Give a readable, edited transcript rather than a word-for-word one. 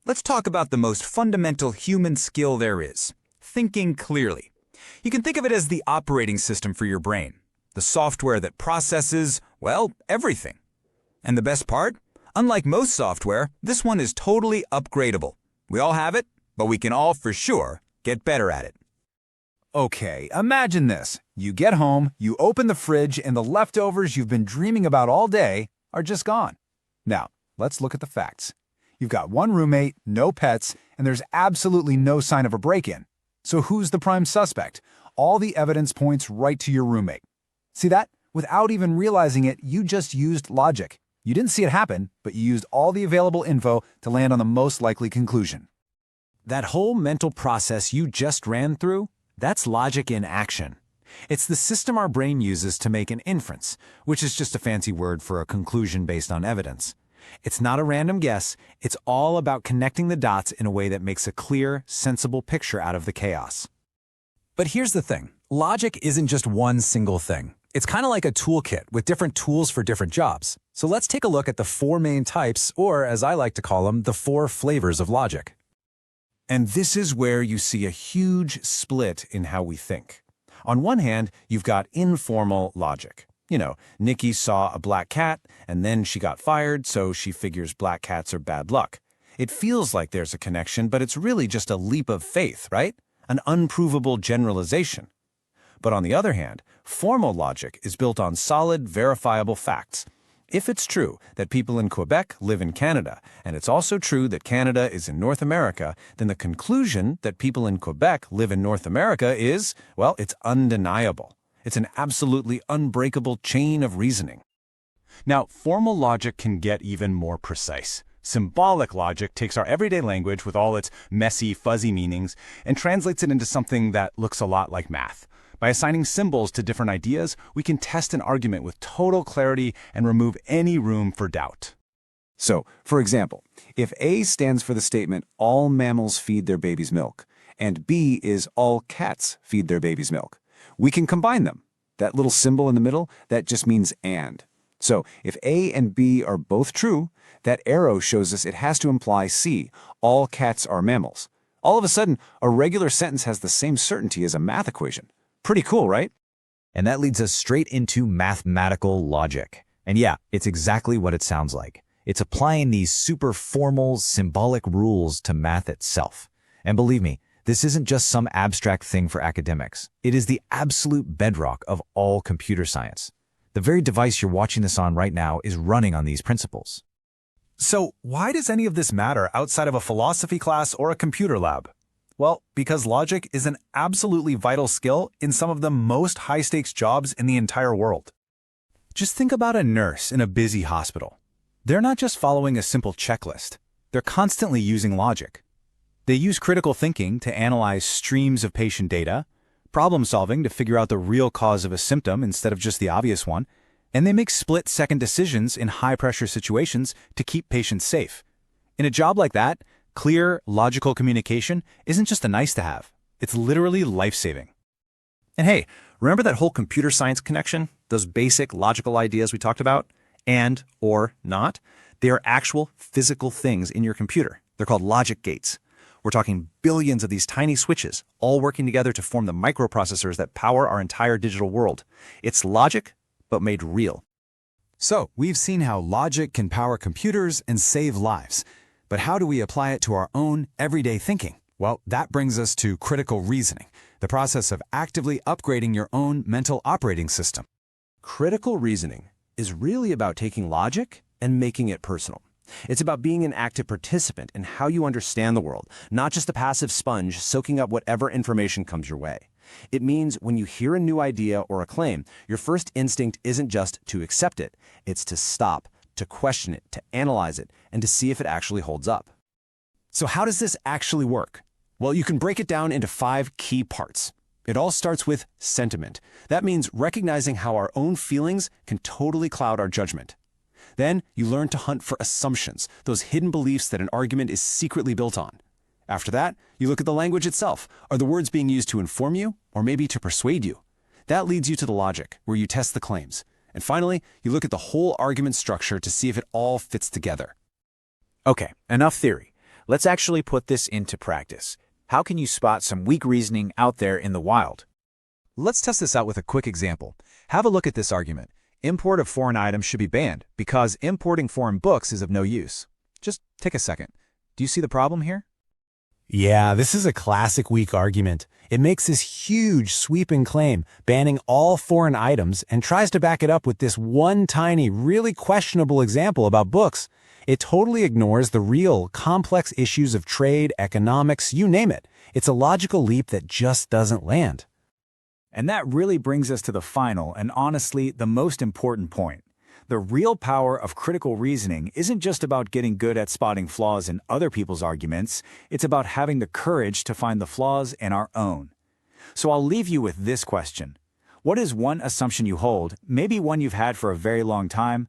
let's talk about the most fundamental human skill there is, thinking clearly. You can think of it as the operating system for your brain, the software that processes, well, everything. And the best part? Unlike most software, this one is totally upgradable. We all have it, but we can all, for sure, get better at it. Okay, imagine this. You get home, you open the fridge, and the leftovers you've been dreaming about all day are just gone. Now, let's look at the facts. You've got one roommate, no pets, and there's absolutely no sign of a break-in. So who's the prime suspect? All the evidence points right to your roommate. See that? Without even realizing it, you just used logic. You didn't see it happen, but you used all the available info to land on the most likely conclusion. That whole mental process you just ran through, that's logic in action. It's the system our brain uses to make an inference, which is just a fancy word for a conclusion based on evidence. It's not a random guess, it's all about connecting the dots in a way that makes a clear, sensible picture out of the chaos. But here's the thing. Logic isn't just one single thing. It's kind of like a toolkit with different tools for different jobs. So let's take a look at the 4 main types, or as I like to call them, the 4 flavors of logic. And this is where you see a huge split in how we think. On one hand, you've got informal logic. You know, Nikki saw a black cat, and then she got fired, so she figures black cats are bad luck. It feels like there's a connection, but it's really just a leap of faith, right? An unprovable generalization. But on the other hand, formal logic is built on solid, verifiable facts. If it's true that people in Quebec live in Canada, and it's also true that Canada is in North America, then the conclusion that people in Quebec live in North America is, well, it's undeniable. It's an absolutely unbreakable chain of reasoning. Now, formal logic can get even more precise. Symbolic logic takes our everyday language with all its messy, fuzzy meanings and translates it into something that looks a lot like math. By assigning symbols to different ideas, we can test an argument with total clarity and remove any room for doubt. So, for example, if A stands for the statement, all mammals feed their babies milk, and B is all cats feed their babies milk, we can combine them. That little symbol in the middle, that just means and. So, if A and B are both true, that arrow shows us it has to imply C, all cats are mammals. All of a sudden, a regular sentence has the same certainty as a math equation. Pretty cool, right? And that leads us straight into mathematical logic. And yeah, it's exactly what it sounds like. It's applying these super formal, symbolic rules to math itself. And believe me, this isn't just some abstract thing for academics. It is the absolute bedrock of all computer science. The very device you're watching this on right now is running on these principles. So, why does any of this matter outside of a philosophy class or a computer lab? Well, because logic is an absolutely vital skill in some of the most high-stakes jobs in the entire world. Just think about a nurse in a busy hospital. They're not just following a simple checklist. They're constantly using logic. They use critical thinking to analyze streams of patient data, problem-solving to figure out the real cause of a symptom instead of just the obvious one, and they make split-second decisions in high-pressure situations to keep patients safe. In a job like that, clear, logical communication isn't just a nice-to-have. It's literally life-saving. And hey, remember that whole computer science connection? Those basic logical ideas we talked about? And, or, not? They are actual physical things in your computer. They're called logic gates. We're talking billions of these tiny switches, all working together to form the microprocessors that power our entire digital world. It's logic, but made real. So, we've seen how logic can power computers and save lives. But how do we apply it to our own everyday thinking? Well, that brings us to critical reasoning, the process of actively upgrading your own mental operating system. Critical reasoning is really about taking logic and making it personal. It's about being an active participant in how you understand the world, not just a passive sponge soaking up whatever information comes your way. It means when you hear a new idea or a claim, your first instinct isn't just to accept it, it's to stop, to question it, to analyze it, and to see if it actually holds up. So how does this actually work? Well, you can break it down into 5 key parts. It all starts with sentiment. That means recognizing how our own feelings can totally cloud our judgment. Then you learn to hunt for assumptions, those hidden beliefs that an argument is secretly built on. After that, you look at the language itself. Are the words being used to inform you, or maybe to persuade you? That leads you to the logic, where you test the claims. And finally, you look at the whole argument structure to see if it all fits together. Okay, enough theory. Let's actually put this into practice. How can you spot some weak reasoning out there in the wild? Let's test this out with a quick example. Have a look at this argument. Import of foreign items should be banned because importing foreign books is of no use. Just take a second. Do you see the problem here? Yeah, this is a classic weak argument. It makes this huge, sweeping claim, banning all foreign items, and tries to back it up with this one tiny, really questionable example about books. It totally ignores the real, complex issues of trade, economics, you name it. It's a logical leap that just doesn't land. And that really brings us to the final and honestly the most important point. The real power of critical reasoning isn't just about getting good at spotting flaws in other people's arguments, it's about having the courage to find the flaws in our own. So I'll leave you with this question. What is one assumption you hold, maybe one you've had for a very long time,